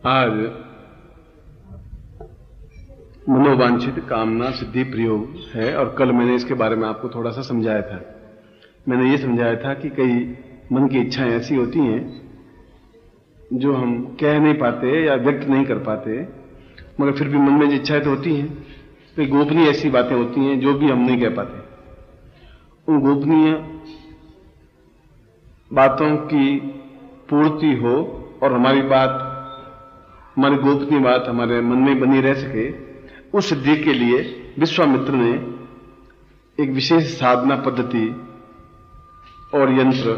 आज मनोवांछित कामना सिद्धि प्रयोग है और कल मैंने इसके बारे में आपको थोड़ा सा समझाया था। मैंने ये समझाया था कि कई मन की इच्छाएं ऐसी होती हैं जो हम कह नहीं पाते या व्यक्त नहीं कर पाते, मगर फिर भी मन में जो इच्छाएं तो होती हैं। कई गोपनीय ऐसी बातें होती हैं जो भी हम नहीं कह पाते। उन गोपनीय बातों की पूर्ति हो और हमारी गोपनीय बात हमारे मन में बनी रह सके, उस सिद्धि के लिए विश्वामित्र ने एक विशेष साधना पद्धति और यंत्र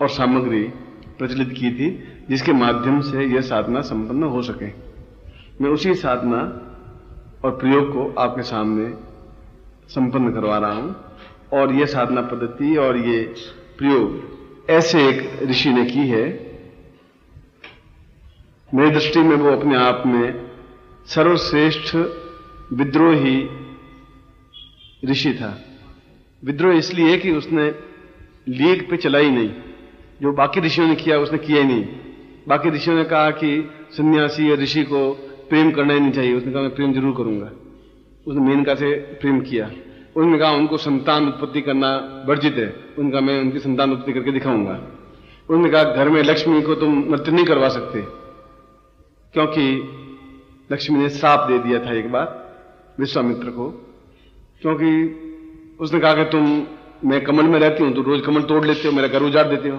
और सामग्री प्रचलित की थी, जिसके माध्यम से यह साधना संपन्न हो सके। मैं उसी साधना और प्रयोग को आपके सामने संपन्न करवा रहा हूं। और यह साधना पद्धति और ये प्रयोग ऐसे एक ऋषि ने की है, मेरी दृष्टि में वो अपने आप में सर्वश्रेष्ठ विद्रोही ऋषि था। विद्रोह इसलिए कि उसने लीग पे चला ही नहीं। जो बाकी ऋषियों ने किया उसने किया ही नहीं। बाकी ऋषियों ने कहा कि सन्यासी या ऋषि को प्रेम करना ही नहीं चाहिए, उसने कहा मैं प्रेम जरूर करूंगा। उसने मेनका से प्रेम किया। उन्होंने कहा उनको संतान उत्पत्ति करना वर्जित है, उनका मैं उनकी संतान उत्पत्ति करके दिखाऊंगा। उन्होंने कहा घर में लक्ष्मी को तुम नृत्य नहीं करवा सकते, क्योंकि लक्ष्मी ने श्राप दे दिया था एक बार विश्वामित्र को। क्योंकि उसने कहा कि मैं कमल में रहती हूं, तो रोज कमल तोड़ लेते हो, मेरा घर उजाड़ देते हो,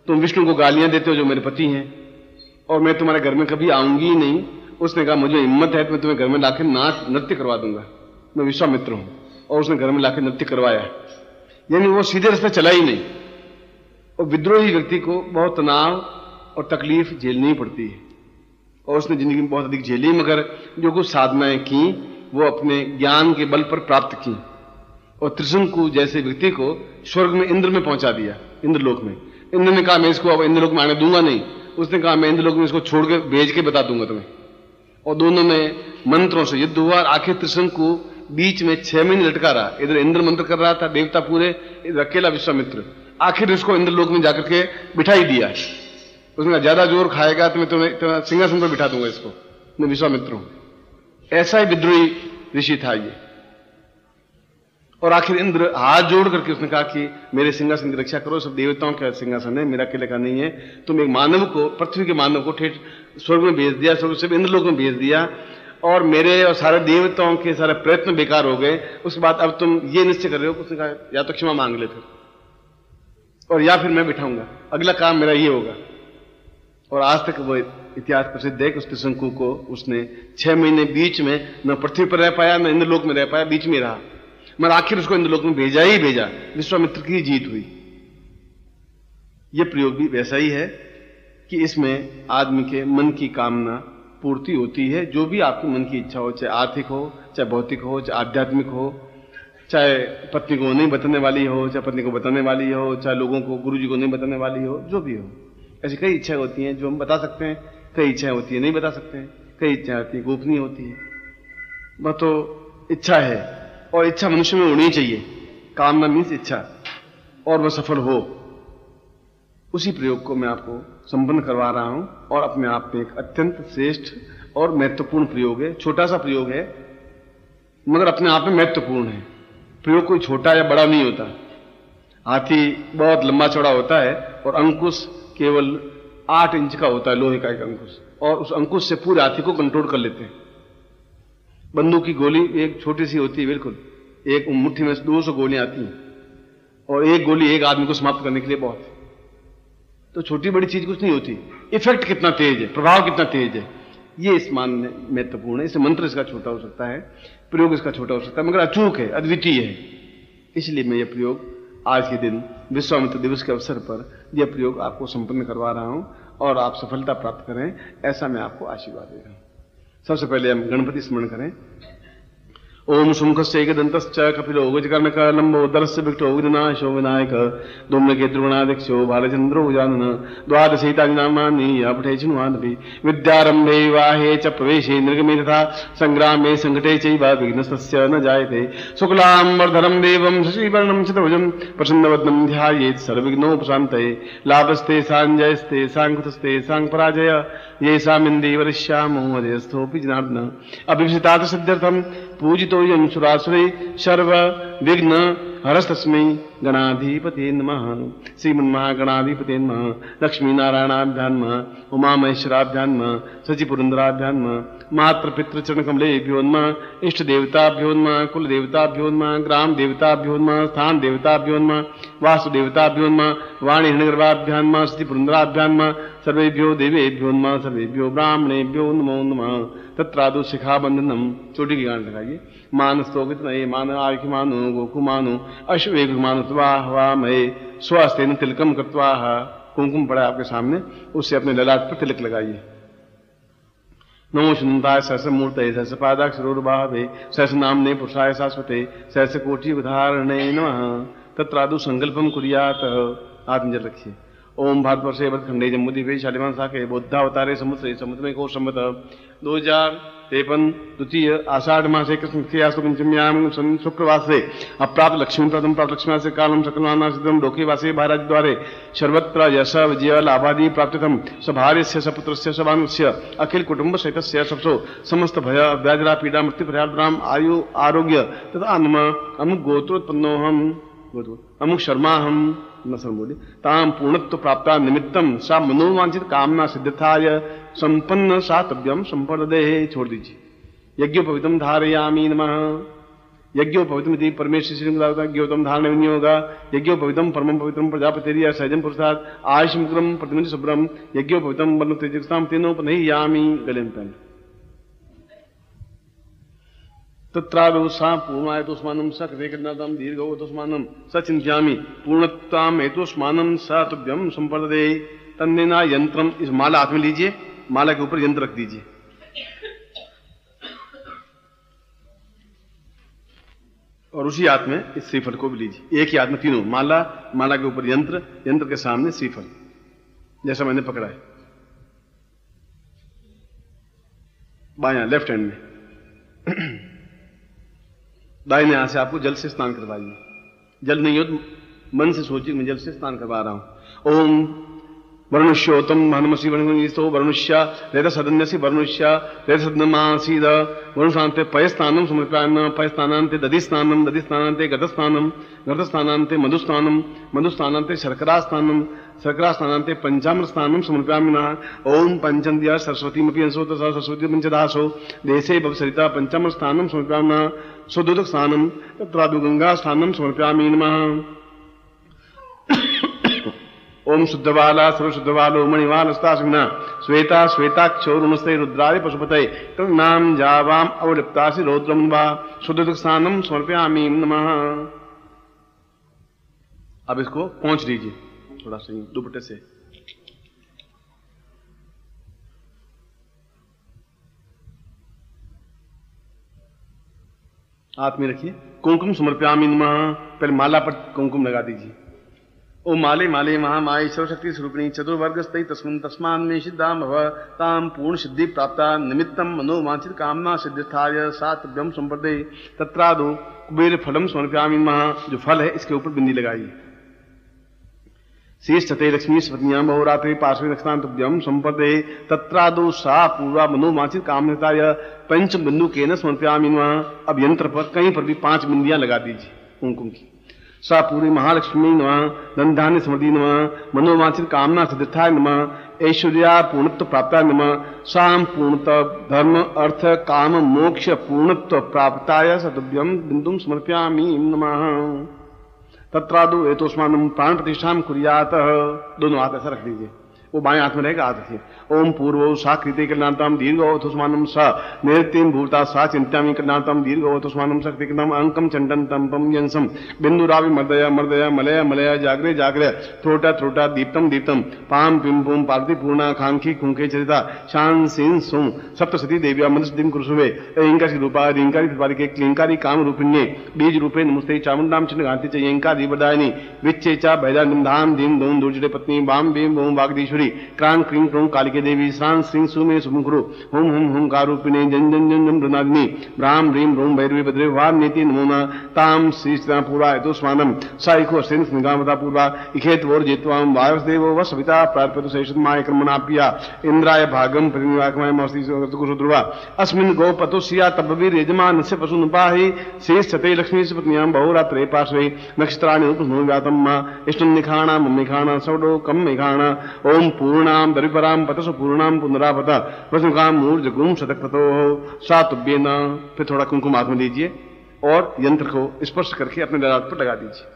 तुम विष्णु को गालियां देते हो जो मेरे पति हैं, और मैं तुम्हारे घर में कभी आऊंगी ही नहीं। उसने कहा मुझे हिम्मत है तो मैं तुम्हें घर में लाकर नृत्य करवा दूंगा, मैं विश्वामित्र हूं। और उसने घर में लाकर नृत्य करवाया। यानी वो सीधे रास्ते चला ही नहीं। और विद्रोही व्यक्ति को बहुत तनाव और तकलीफ झेलनी पड़ती है, और उसने जिंदगी में बहुत अधिक झेली, मगर जो कुछ साधनाएं की वो अपने ज्ञान के बल पर प्राप्त की। और त्रिशंकु जैसे व्यक्ति को स्वर्ग में, इंद्र में पहुंचा दिया, इंद्रलोक में। इंद्र ने कहा मैं इसको अब इंद्रलोक में आने दूंगा नहीं। उसने कहा मैं इंद्रलोक में इसको छोड़ के भेज के बता दूंगा तुम्हें। और दोनों में मंत्रों से युद्ध हुआ। आखिर त्रिशंकु बीच में 6 महीने लटका रहा। इधर इंद्र मंत्र कर रहा था, देवता पूरे, इधर अकेला विश्वामित्र। आखिर इसको इंद्रलोक में जाकर के बिठा ही दिया। उसने कहा ज्यादा जोर खाएगा तो मैं तुम्हें सिंहासन पर बिठा दूंगा इसको, मैं विश्वामित्र हूं। ऐसा ही विद्रोही ऋषि था ये। और आखिर इंद्र हाथ जोड़ करके उसने कहा कि मेरे सिंहासन की रक्षा करो, सब देवताओं का सिंहासन है, मेरा अकेले का नहीं है। तुम एक मानव को, पृथ्वी के मानव को ठेठ स्वर्ग में भेज दिया, स्वर्ग से इंद्रलोक में भेज दिया, और मेरे और सारे देवताओं के सारे प्रयत्न बेकार हो गए। उसके बाद अब तुम ये निश्चय कर रहे हो। उसने कहा या तो क्षमा मांग ले फिर, और या फिर मैं बिठाऊंगा, अगला काम मेरा ये होगा। और आज तक वो इतिहास प्रसिद्ध है कि उस त्रिशंकु को उसने 6 महीने बीच में न पृथ्वी पर रह पाया, न इंद्रलोक में रह पाया, बीच में रहा, मगर आखिर उसको इंद्रलोक में भेजा ही भेजा। विश्वामित्र की जीत हुई। यह प्रयोग भी वैसा ही है कि इसमें आदमी के मन की कामना पूर्ति होती है। जो भी आपकी मन की इच्छा हो, चाहे आर्थिक हो, चाहे भौतिक हो, चाहे आध्यात्मिक हो, चाहे पत्नी को नहीं बताने वाली हो, चाहे पत्नी को बताने वाली हो, चाहे लोगों को, गुरु जी को नहीं बताने वाली हो, जो भी हो। ऐसी कई इच्छाएं होती हैं जो हम बता सकते हैं, कई इच्छाएं होती है नहीं बता सकते हैं, कई इच्छाएं होती है गोपनीय होती है। वह तो इच्छा है, और इच्छा मनुष्य में होनी चाहिए। कामना मीन्स इच्छा, और वह सफल हो। उसी प्रयोग को मैं आपको संपन्न करवा रहा हूं, और अपने आप में एक अत्यंत श्रेष्ठ और महत्वपूर्ण प्रयोग है। छोटा सा प्रयोग है, मगर अपने आप में महत्वपूर्ण है। प्रयोग कोई छोटा या बड़ा नहीं होता। हाथी बहुत लंबा चौड़ा होता है, और अंकुश केवल 8 इंच का होता है, लोहे का एक अंकुश, और उस अंकुश से पूरे हाथी को कंट्रोल कर लेते हैं। बंदूक की गोली एक छोटी सी होती है, बिल्कुल एक मुट्ठी में 200 गोलियां आती हैं, और एक गोली एक आदमी को समाप्त करने के लिए बहुत है। तो छोटी बड़ी चीज कुछ नहीं होती। इफेक्ट कितना तेज है, प्रभाव कितना तेज है, ये इस मान में महत्वपूर्ण है। इसे मंत्र इसका छोटा हो सकता है, प्रयोग इसका छोटा हो सकता है, मगर अचूक है, अद्वितीय है। इसलिए मैं यह प्रयोग आज के दिन विश्वामित्र दिवस के अवसर पर यह प्रयोग आपको संपन्न करवा रहा हूं, और आप सफलता प्राप्त करें, ऐसा मैं आपको आशीर्वाद दे रहा हूं। सबसे पहले हम गणपति स्मरण करें। ओम सुमुखस्य एकदन्तश्च कपिलो गजकर्णक लम्बोदरस्य विकटो विघ्नाशो विनायक धूम्रकेतुर्गणाध्यक्षो भालचन्द्रो गजानन द्वादशैतानि नामानि पठे चिन्वानपि विद्यारम्भे विवाहे च प्रवेशे निर्गमे तथा सङ्ग्रामे सङ्कटे चैव विघ्नस्तस्य न जायते शुक्लाम्बरधरं देवं शशिवर्णं चतुर्भुजं प्रसन्नवदनं ध्यायेत् सर्वविघ्नोपशान्तये लाभस्ते साञ्जयस्ते साङ्कृतस्ते साङ्पराजय येषामिन्दीवरिष्यामो अजयस्थोऽपि जनार्दन अभिषितात् सिद्ध्यर्थं पूजितोऽयं सुरासुरे सर्व विघ्न हरस्तस्मै गणाधिपते नमः। श्रीमन्महागणाधिपते नमः। लक्ष्मीनारायणाभ्यां नमः। उमामहेश्वराभ्यां नमः। सचिपुरन्दराभ्यां नमः। मातृपितृचरणकमलेभ्यो नमः। इष्टदेवताभ्यो नमः। कुलदेवताभ्यो नमः। ग्रामदेवताभ्यो नमः। स्थानदेवताभ्यो नमः। वासुदेवताभ्यो नमः। वाणीहृणगर्भाभ्यां नमः। सचिपुरन्दराभ्यां नमः। सर्वेभ्यो देवेभ्यो नमः। सर्वेभ्यो ब्राह्मणेभ्यो नमो नमः। तत्रादु शिखाबंधनम, चोटी की गांठ लगाइए। मानस्तोगित नये मान आयु मानो गोकु मानो अश्वेग मानो त्वाहवा मये स्वस्तेन तिलकम कृत्वा। कुमकुम पड़ा आपके सामने, उससे अपने ललाट पर तिलक लगाइए। नमो सुनताय सहस मूर्तये सहस पादाक्षरोर्भावे सहस नामने पुरुषाय शाश्वते सहस कोटि उदाहरणे नमः। तत्रादु संकल्पम कुर्यात। आत्मजल रखिए। ओम भारतवर्षे भरतखंडे जम्बूद्वीपे शालिवाहन शाखे बौद्धावतारे समुद्रे समुद्र में को संवत 2053 द्वितीय आषाढ़ मासे कृष्ण पंचम्याम शुक्रवासे अप्राप्त लक्ष्मी प्रथम प्राप्त लक्ष्मी कालम सकलमाना सिद्धम लोके वासे महाराज द्वारे सर्वत्र यश विजय लाभादि प्राप्तितम सभार्यस्य सपुत्रस्य सभानुस्य अखिल कुटुंब सहितस्य सबसो समस्त भय व्याजरा पीड़ा मृत्यु पर्याप्तराम आयु आरोग्य तथा नम अमुक गोत्रोत्पन्नोहम अमुक शर्मा हम नसम बोले ताम पूर्णत्व प्राप्ता निमित्तम सा मनोवांछित कामना सिद्धताय संपन्न सातव्यम संपदे। छोड़ दीजिए। यज्ञोपवितम धारयामी नमः। यज्ञोपवितम यदि परमेश्वर श्री यज्ञोपम धारण विनियोग यज्ञोपवितम परम पवित्रम प्रजापतिरिया सहजम पुरुषार्थ आयुष्मुग्रम प्रतिमंच शुभ्रम यज्ञोपवितम वर्ण तेजस्ताम तेनोपनहियामी। गले में पहले तत्रादौ सा पूर्णायतोस्मानं स कृतेकृतनादं दीर्घोतोस्मानं स चिन्त्यामि पूर्णत्वाम एतोस्मानं स तुभ्यं संपदे। तन्नेना यंत्रम, इस माला हाथ में लीजिए, माला के ऊपर यंत्र रख दीजिए और उसी हाथ में इस श्रीफल को भी लीजिए। एक ही हाथ में तीनों, माला, माला के ऊपर यंत्र, यंत्र के सामने श्रीफल, जैसा मैंने पकड़ा है। बायां लेफ्ट हैंड में। दाहिने हाथ से आपको जल से स्नान करवाइए। जल नहीं हो तो मन से सोचिए मैं जल से स्नान करवा रहा हूं। ओम वरुणुष्योतम हनुमसी वरुणिस्तो वरुणुष्य रेतसदन्यसी वरुणुष्य रेतसदनमासीद वरुणशांते पयस्नानं समर्पयामि। पयस्नानान्ते दधिस्नानं दधिस्नानान्ते गतस्नानं गतस्नानान्ते मधुस्नानं मधुस्नानान्ते शर्करास्नानं शर्करास्नानान्ते पंचामृतस्नानं समर्पयामि। ओम पंचन्द्या सरस्वतीमपि अंशोत सरस्वती पंचदासो देशे भवसरिता पंचामृतस्नानं समर्पयामि। स्वदुदक स्नानं तत्रादु गंगा स्नानं समर्पयामि नमः। ओम शुद्धबाला सर्वशुद्धबालो मणिवालस्तासिना श्वेता श्वेताक्षो नमस्ते रुद्राय पशुपतये तन्नाम जावाम अवलिप्तासि रौद्रम वा शुद्धोदक स्नानं समर्पयामि नमः। अब इसको पहुंच लीजिए थोड़ा सा दुपट्टे से। हाथ में रखिए। कुमकुम समर्पयामि नमः। पहले माला पर कुमकुम लगा दीजिए। ओ माले माले महामाये सर्वशक्ति स्वरूपिणी चतुर्वर्गस्ते तस्मिन् तस्मान् मे सिद्धां भव तां पूर्ण सिद्धि प्राप्ता निमित्तं मनोवांछित कामना सिद्धिस्थाय सातव्यम संपदे। तत्रादो कुबेर फलम समर्पयामि नमः। जो फल है इसके ऊपर बिंदी लगाइए। शेष चते लक्ष्मी स्वत्यां बहुरात्रि पार्श्वे नक्षत्रांतभ्यम संपदे। तत्रादो सा पूर्वा मनोवांछित कामनाय पंच बिंदु केन समर्पयामि नमः। अब यंत्र पर कहीं पर भी 5 बिंदियां लगा दीजिए कुमकुम की। सा पूरी महालक्ष्मी नमः। धनधान्य समृद्धि नमः। मनोवांछित कामना सिद्धिस्थाय नमः। ऐश्वर्या पूर्णत्व प्राप्ताय नमः। साम पूर्णत्व धर्म अर्थ काम मोक्ष पूर्णत्व प्राप्ताय सतुभ्यम बिंदुम समर्पयामि नमः। तत्रादु एतोस्मानं प्राण प्रतिष्ठां कुर्यात। दोनों हाथ ऐसा रख दीजिए वो बाएं हाथ में रहेगा, हाथ रखिए। ओम पूर्वो सा कृते कृणांतम दीर्घोथुष्मानम स नृत्यम भूता सा चिंत्यामि कृणांतम दीर्घोथुष्मानम शक्ति कृतम अंकम चंडन तम यंसम बिंदुरावि मर्दया मर्दया मलया मलया जागरे जागरे थ्रोटा थ्रोटा दीप्तम दीप्तम पाम पिम पुम पार्वती पूर्णा खांखी खुंखे चरिता शान सिन सुम सप्तशती देव्या मंदस्दिम कुरुसुवे इंकारी रूपा रिंकारी प्रतिपादिके क्लिंकारी काम रूपिण्ये बीज रूपे नमस्ते चामुंडाम चिन्हगांति च यंकारी वरदायिनी विच्चे चा भैदानिम धाम धीम धूम दुर्जटे पत्नी बाम बीम भूम वागदीश्वरी क्रांग क्रीं क्रों कालिके देवी श्रां श्रीं सुमे सुमुखरु हुम हुम हुम कारूपिणे जन जन जन जन मृणाग्नि ब्राह्म ह्रीं रोम भैरवी भद्रे वाम नीति नमोना ताम श्री पूरा हेतु स्वानम साइको सेन स्निगामता पूर्वा इखेत वोर जेत्वाम वायुदेवो व सविता प्रार्पतु शेषमाय कर्मणाप्या इंद्राय भागम प्रतिनिवाकमय मस्ति सुध्रुवा अस्मिन् गोपतो सिया तपवीर यजमान से पशु नुपाहि शेष छते लक्ष्मी से पत्नियां बहुरात्रे पार्श्वे नक्षत्राणि उपस्नो व्यातम मा इष्टं निखाणा मम्मिखाणा सौडो कम मेघाणा ओम पूर्णाम दरिपराम पतसु पूर्णाम पुनरापत वसुकाम मूर्जगुम शतकपतो सातुभ्येन। फिर थोड़ा कुमकुम हाथ में लीजिए और यंत्र को स्पर्श करके अपने ललाट पर लगा दीजिए।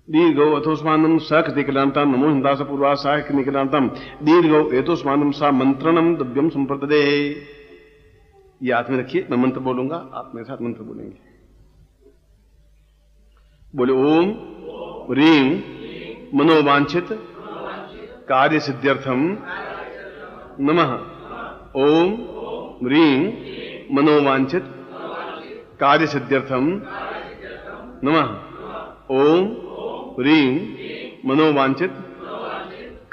दीर्घो अथोस्मानम सकृति कलांतम नमो हिंदास पूर्वा साहिक निकलांतम दीर्घो एतोस्मानम सा मंत्रणम द्रव्यम संप्रदे। ये हाथ में रखिए, मैं मंत्र बोलूंगा, आप मेरे साथ मंत्र बोलेंगे। बोले ओम ह्रीं मनोवांछित कार्य सिद्ध्यर्थम नमः। ओम ह्रीं मनोवांछित कार्य सिद्ध्यर्थम नमः। ओम ह्रीं मनोवांछित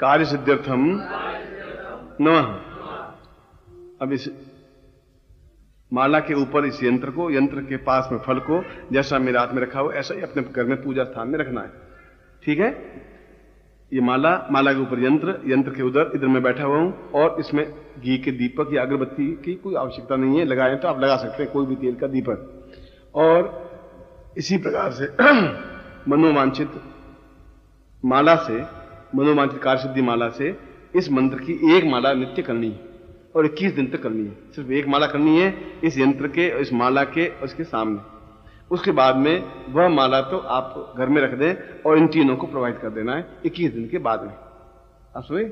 कार्य सिद्ध्यर्थम नमः। अब इस माला के ऊपर इस यंत्र को, यंत्र के पास में फल को जैसा मेरे हाथ में रखा हो ऐसा ही अपने घर में पूजा स्थान में रखना है। ठीक है? ये माला, माला के ऊपर यंत्र, यंत्र के उधर इधर मैं बैठा हुआ हूं और इसमें घी के दीपक या अगरबत्ती की कोई आवश्यकता नहीं है। लगाएं तो आप लगा सकते हैं कोई भी तेल का दीपक। और इसी प्रकार से मनोवांछित माला से, मनोवांछित कार्य सिद्धि माला से इस मंत्र की एक माला नित्य करनी है और 21 दिन तक करनी है। सिर्फ एक माला करनी है इस यंत्र के, इस माला के, उसके सामने। उसके बाद में वह माला तो आप घर में रख दें और इन तीनों को प्रोवाइड कर देना है 21 दिन के बाद में। आप सुने?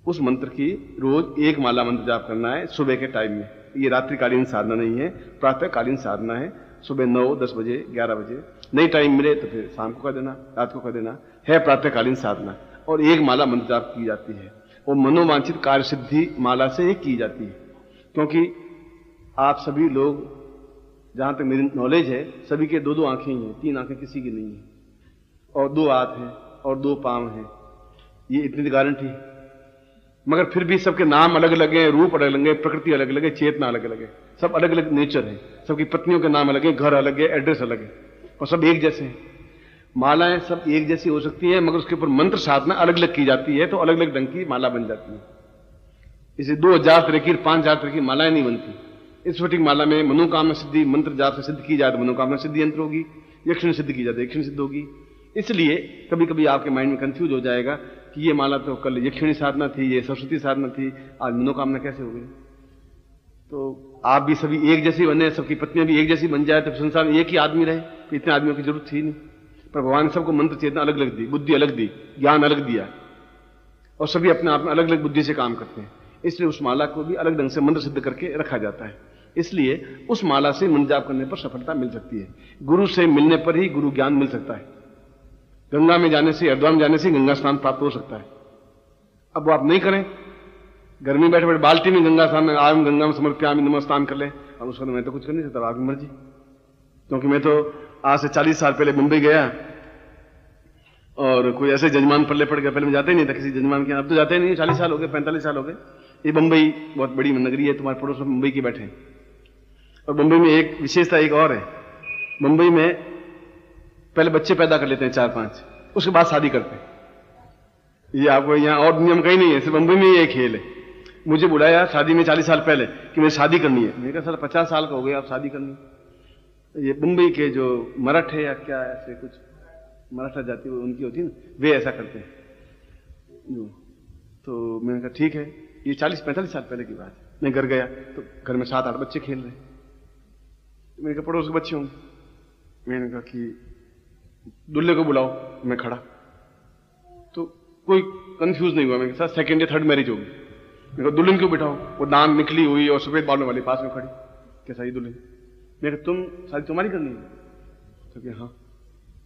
उस मंत्र की रोज एक माला मंत्र जाप करना है सुबह के टाइम में। ये रात्रिकालीन साधना नहीं है, प्रातःकालीन साधना है। सुबह 9, 10 बजे, 11 बजे, नहीं टाइम मिले तो फिर शाम को कर देना, रात को कर देना, है प्रातःकालीन साधना। और एक माला मंत्र जाप की जाती है वो मनोवांछित कार्य सिद्धि माला से ही की जाती है। क्योंकि आप सभी लोग, जहां तक मेरी नॉलेज है, सभी के 2-2 आंखें ही हैं, 3 आंखें किसी की नहीं है, और 2 हाथ हैं और 2 पांव हैं। ये इतनी गारंटी है। मगर फिर भी सबके नाम अलग अलग हैं, रूप अलग अलग है, प्रकृति अलग अलग है, चेतना अलग अलग है, सब अलग अलग नेचर है। सबकी पत्नियों के नाम अलग है, घर अलग है, एड्रेस अलग है, और सब एक जैसे हैं। मालाएं सब एक जैसी हो सकती है मगर उसके ऊपर मंत्र साधना अलग अलग की जाती है तो अलग अलग ढंग की माला बन जाती है। इसे 2000 तरह की, 5000 तरह की मालाएं नहीं बनती। इस स्फटिक माला में मनोकामना सिद्धि मंत्र जाप से सिद्ध की जाए तो मनोकामना सिद्धि यंत्र होगी, यक्षिणी सिद्ध की जाए तो यक्षिणी सिद्ध होगी। इसलिए कभी कभी आपके माइंड में कंफ्यूज हो जाएगा कि ये माला तो कल यक्षिणी साधना थी, ये सरस्वती साधना थी, आज मनोकामना कैसे हो गई। तो आप भी सभी एक जैसे बने, सबकी पत्नियां भी एक जैसी बन जाए तो संसार में एक ही आदमी रहे, तो इतने आदमियों की जरूरत थी नहीं। पर भगवान ने सबको मंत्र चेतना अलग अलग दी, बुद्धि अलग दी, ज्ञान अलग दिया, और सभी अपने आप में अलग अलग बुद्धि से काम करते हैं। इसलिए उस माला को भी अलग ढंग से मंत्र सिद्ध करके रखा जाता है। इसलिए उस माला से मंत्र जाप करने पर सफलता मिल सकती है। गुरु से मिलने पर ही गुरु ज्ञान मिल सकता है। गंगा में जाने से, हरिद्वार में जाने से गंगा स्नान प्राप्त हो सकता है। अब वो आप नहीं करें, घर में बैठे बैठे बाल्टी में गंगा स्नान, आयम गंगा में समर्प्यामि नमः स्नान कर ले, और उसको मैं तो कुछ कर नहीं सकता, आपकी मर्जी। क्योंकि मैं तो आज से 40 साल पहले मुंबई गया और कोई ऐसे जजमान पल्ले पड़ गया, पहले मैं जाते ही नहीं था किसी जजमान के, अब तो जाते ही नहीं, 40 साल हो गए, 45 साल हो गए। ये मुंबई बहुत बड़ी नगरी है, तुम्हारे पड़ोस में मुंबई की बैठे। और मुंबई में एक विशेषता एक और है, मुंबई में पहले बच्चे पैदा कर लेते हैं 4-5, उसके बाद शादी करते हैं। ये आपको यहाँ और दुनिया में कहीं नहीं है, सिर्फ मुंबई में ये खेल है। मुझे बुलाया शादी में 40 साल पहले कि मुझे शादी करनी है। मैंने कहा सर 50 साल का हो गया, आप शादी करनी है। ये मुंबई के जो मराठ है या क्या ऐसे कुछ मराठा जाति उनकी होती है ना, वे ऐसा करते हैं। तो मैंने कहा ठीक है, ये 40-45 साल पहले की बात है। मैं घर गया तो घर में 7-8 बच्चे खेल रहे। मैंने कहा पड़ोस के बच्चे होंगे। मैंने कहा कि दूल्हे को बुलाओ, मैं खड़ा। तो कोई कंफ्यूज नहीं हुआ, मेरे साथ सेकंड या थर्ड मैरिज होगी। मैं कहा दुल्हन क्यों बिठाओ, वो दांत निकली हुई और सफेद बालों वाली पास में खड़ी, कैसा ये दुल्हन? मैं कहा तुम शादी तुम्हारी करनी है? तो क्या हाँ।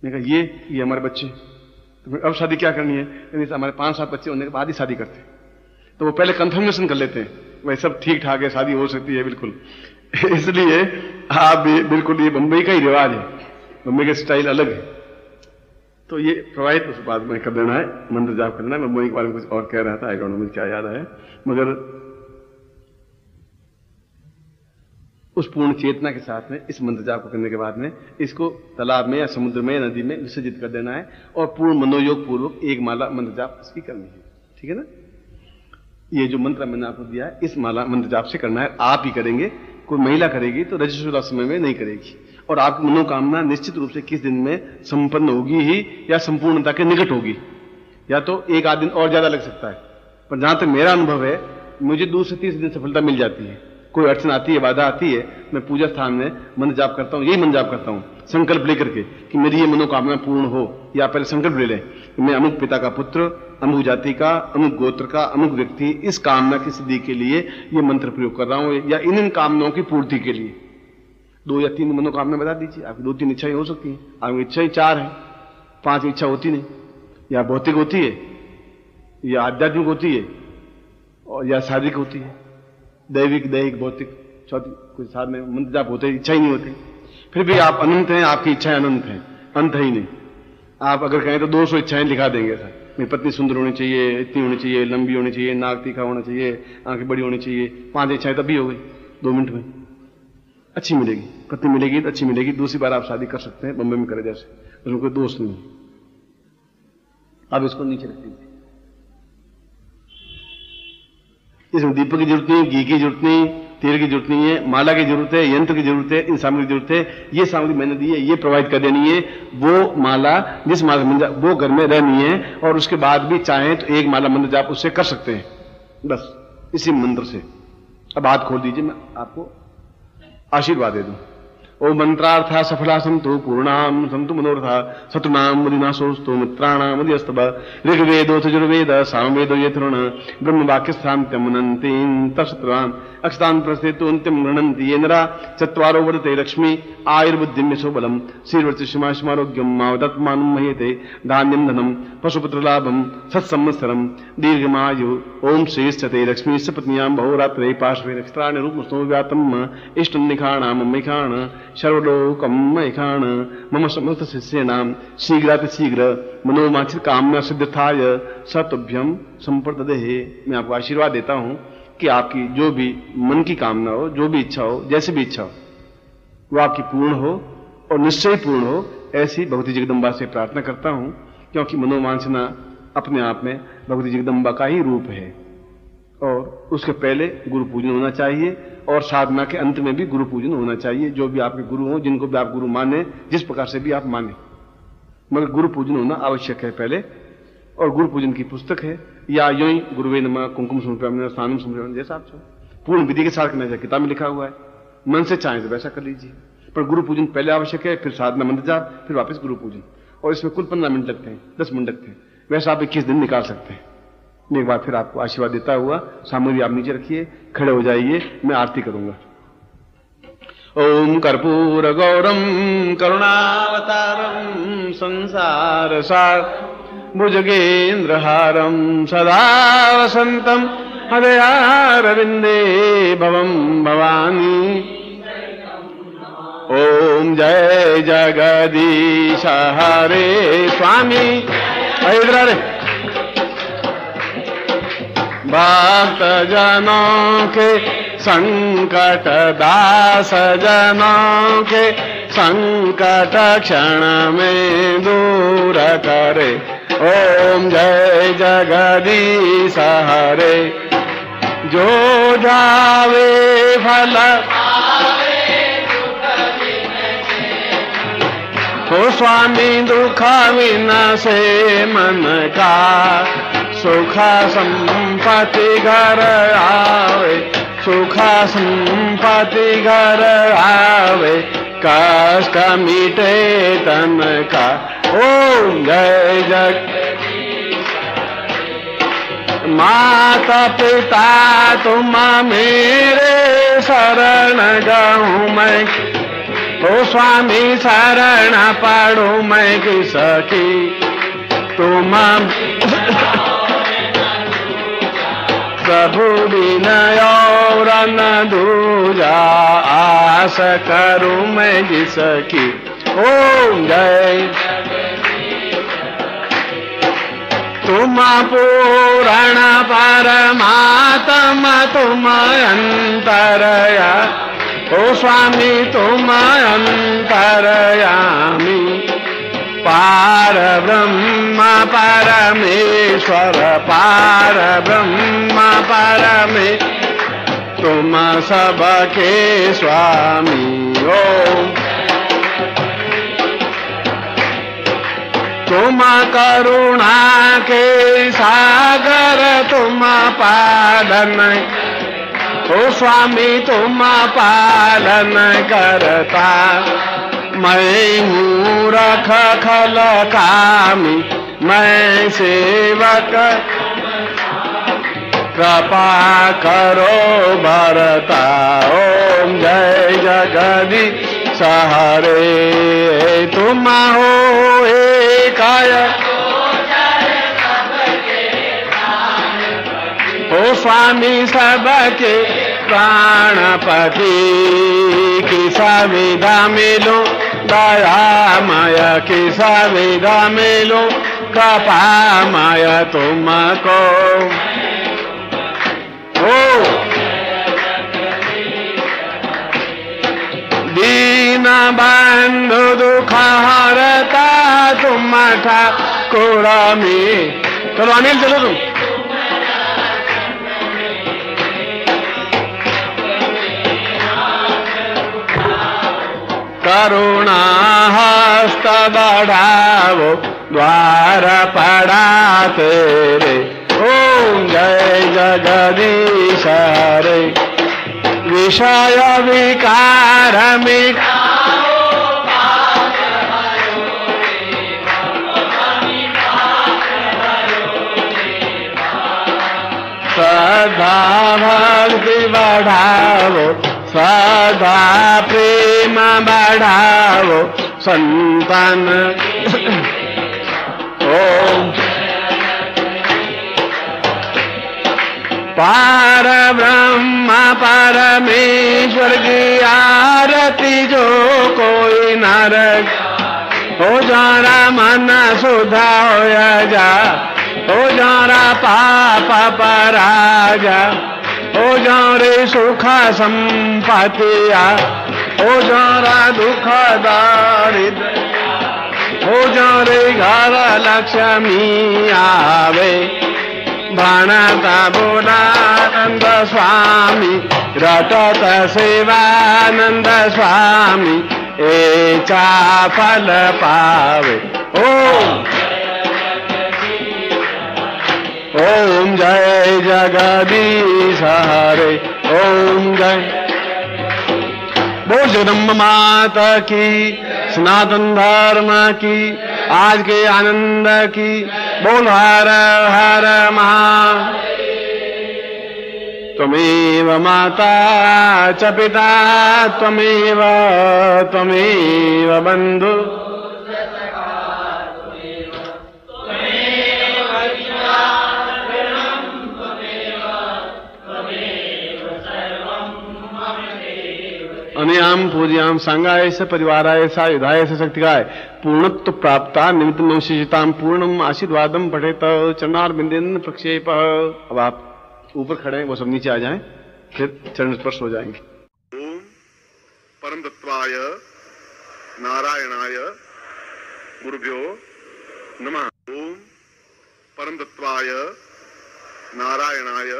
मैं कहा ये हमारे बच्चे, तो अब शादी क्या करनी है? हमारे 5-7 बच्चे होने के बाद ही शादी करते हैं। तो वो पहले कंफर्मेशन कर लेते हैं भाई सब ठीक ठाक है, शादी हो सकती है बिल्कुल। इसलिए आप भी बिल्कुल, ये बंबई का ही रिवाज है, बंबई का स्टाइल अलग है। तो ये प्रवाहित उस बात में कर देना है, मंत्र जाप करना है। मैं बंबई के बारे में कुछ और कह रहा था, आई डोंट नो मुझे क्या याद आया, मगर उस पूर्ण चेतना के साथ में इस मंत्र जाप को करने के बाद में इसको तालाब में या समुद्र में या नदी में विसर्जित कर देना है और पूर्ण मनोयोग पूर्वक एक माला मंत्र जाप इसकी करनी है। ठीक है ना? ये जो मंत्र मैंने आपको दिया है इस माला मंत्र जाप से करना है, आप ही करेंगे। कोई महिला करेगी तो रजस्वला समय में नहीं करेगी, और आपकी मनोकामना निश्चित रूप से किस दिन में संपन्न होगी ही या संपूर्णता के निकट होगी, या तो एक आध दिन और ज्यादा लग सकता है। पर जहां तक मेरा अनुभव है, मुझे 2 से 30 दिन सफलता मिल जाती है। कोई अड़चन आती है, बाधा आती है, मैं पूजा स्थान में मंत्र जाप करता हूं, यही मंत्र जाप करता हूं संकल्प लेकर के कि मेरी ये मनोकामना पूर्ण हो। या पहले संकल्प ले लें कि मैं अमुक पिता का पुत्र, अमुक जाति का, अमुक गोत्र का, अमुक व्यक्ति, इस कामना की सिद्धि के लिए ये मंत्र प्रयोग कर रहा हूं, या इन कामनाओं की पूर्ति के लिए। 2 या 3 मनोकामना बता दीजिए, आपकी 2-3 इच्छाएं हो सकती हैं। आपकी इच्छाएं 4 है, 5 इच्छा होती नहीं, या भौतिक होती है, या आध्यात्मिक होती है, और या शारीरिक होती है, दैविक, भौतिक, चौथी कोई साथ में मंत्र जाप होते इच्छा ही नहीं होती। फिर भी आप अनंत हैं, आपकी इच्छाएं अनंत हैं, अंत ही नहीं। आप अगर कहें तो 200 इच्छाएं लिखा देंगे सर, मेरी पत्नी सुंदर होनी चाहिए, इतनी होनी चाहिए, लंबी होनी चाहिए, नाक तीखा होना चाहिए, आंखें बड़ी होनी चाहिए। 5 इच्छाएं तभी हो गई 2 मिनट में। अच्छी मिलेगी, पत्नी मिलेगी तो अच्छी मिलेगी, दूसरी बार आप शादी कर सकते हैं, बम्बई में करे जैसे, उसमें कोई दोष नहीं। आप इसको नीचे रख दीजिए। इसमें दीपक की जरूरत नहीं, घी की जरूरत नहीं, तेल की जरूरत नहीं है, माला की जरूरत है, यंत्र की जरूरत है, इन सामग्री की जरूरत है। ये सामग्री मैंने दी है, ये प्रोवाइड कर देनी है। वो माला जिस माला मंत्र वो घर में रहनी है, और उसके बाद भी चाहें तो एक माला मंत्र जाप उससे कर सकते हैं, बस इसी मंत्र से। अब हाथ खोल दीजिए, मैं आपको आशीर्वाद दे दूं। ओम मंत्रार्था सफला संतु पूर्णाम संतु मनोरथा शत्रुनाम विनाशोस्तु मित्राणाम मध्यस्तव ऋग्वेदो यजुर्वेद सामवेदो यथुर्ण ब्रह्म वाक्य शांत्यम अनंतीं तत्सत्रान अक्षतान प्रस्थितो अंत्यम गृह्णन्ति ये नरा चत्वारो वर्धते लक्ष्मी आयुर्बुद्धिं यशोबलम श्रीर्वृत्तिमारोग्यम मावदत्मानं मह्यते धान्यं धनं पशुपुत्र लाभम सत्संवत्सरम दीर्घमायु ओम श्रेष्ठते लक्ष्मी सपत्न्यां बहुरात्रे पार्श्वे नक्षत्राणि रूपमस्तो व्यातम इष्टं निखाणाम मैखाण सर्वलोकम मैखाण मम समस्त शिष्याणां शीघ्रातिशीघ्र मनोवांछित कामना सिद्धाय सतुभ्यम संप्रददेहि। मैं आपको आशीर्वाद देता हूं कि आपकी जो भी मन की कामना हो, जो भी इच्छा हो, जैसे भी इच्छा हो, वो आपकी पूर्ण हो और निश्चय पूर्ण हो, ऐसी भगवती जगदम्बा से प्रार्थना करता हूं। क्योंकि मनोवांछना अपने आप में भगवती जगदम्बा का ही रूप है, और उसके पहले गुरु पूजन होना चाहिए, और साधना के अंत में भी गुरु पूजन होना चाहिए। जो भी आपके गुरु हो, जिनको भी आप गुरु माने, जिस प्रकार से भी आप माने, मगर गुरु पूजन होना आवश्यक है पहले। और गुरु पूजन की पुस्तक है, या यूं ही गुरुवे नमः कुंकुम समर्पयामि स्नानम समर्पयामि, जैसा आप चाहो, पूर्ण विधि के साथ करना चाहिए। किताब में लिखा हुआ है, मन से चाहें तो वैसा कर लीजिए, पर गुरु पूजन पहले आवश्यक है, फिर साधना मंत्र जाप, फिर वापस गुरु पूजन। और इसमें कुल 15 मिनट लगते हैं, 10 मिनट लगते हैं, वैसा आप 21 दिन निकाल सकते हैं। मैं एक बार फिर आपको आशीर्वाद देता हुआ, सामग्री आप नीचे रखिए, खड़े हो जाइए, मैं आरती करूंगा। ओम कर्पूर गौरम करुणावतारम संसार सार भुजगेन्द्रहारम सदा वसंतम हृदयारविंदे भवम भवानी। ओम जय जगदीश हरे स्वामी। इधर भक्त जनों के संकट, दास जनों के संकट क्षण में दूर करे। ओम जय जगदीश हरे। जो जावे फल तो स्वामी दुख विनाशे मन का, सुख संपत्ति घर आवे, सुख संपत्ति घर आवे। कष्ट मिटे तन का। ओम जय जग माता पिता तुम मेरे शरण गहूँ मैं, ओ स्वामी शरण पढ़ू मैं किसकी तुम प्रभु विनय और न दूजा आस करूं मैं जिसकी। ओम जय तुम पूर्ण परमात्मा तुम अंतरया, ओ स्वामी तुम अंतरयामी पार ब्रह्म परमेश्वर पार ब्रह्म परमे तुम सबके स्वामी। ओम तुम करुणा के सागर तुम पालन, ओ स्वामी तुम पालन करता मैं मूरख खल कामी मैं सेवक कृपा करो भरता। ओम जय जगदीश हरे तुम हो एकाय, ओ स्वामी सबके प्राणपति किसा विधा मिलो दयामय किसा विधा मिलो कृपामय तुमको। ओ दीन बंधु दुख हरता तुम ठाकुर में। चलो अनिल चलो तुम। करुणा हस्त बढ़ावो द्वार पड़ा तेरे। ओम जय जगदीश हरे विषय विकार मिटाओ श्रद्धा भक्ति बढ़ावो सदा प्रेम बढ़ाओ संतान। ओम पार ब्रह्म परमेश्वर की आरती जो कोई नरक हो जरा मन सुधा हो जा, हो जरा पाप पराजा, हो जाओ रे सुख संपत्तिया, हो जरा दुख दारिद्र, हो जाओ रे घर लक्ष्मी आवे। भणता बोलानंद स्वामी रटत सेवानंद स्वामी एचा फल पावे। ओम ओम जय जगदीश हरे। ओम जय बोल जगदम्ब माता की, सनातन धर्म की, आज के आनंद की। बोल हर हर महा। त्वमेव माता च पिता त्वमेव त्वमेव बंधु अनयाम पूज्याम सांगाय से परिवाराय सा युधाय से शक्तिकाय पूर्णत्व प्राप्ता निमित्त नवशिताम पूर्णम आशीर्वादम पठेत चरणार बिंदेन प्रक्षेप। अब आप ऊपर खड़े हैं, वो सब नीचे आ जाएं, फिर चरण स्पर्श हो जाएंगे। ओम परम तत्वाय नारायणाय गुरुभ्यो नमः। ओम परम तत्वाय नारायणाय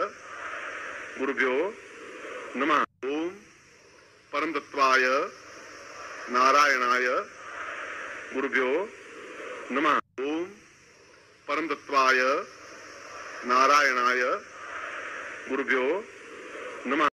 गुरुभ्यो नमः। ओम परम तत्वाय नारायणाय गुरुभ्यो नमः। ओम परम तत्वाय नारायणाय गुरुभ्यो नमः।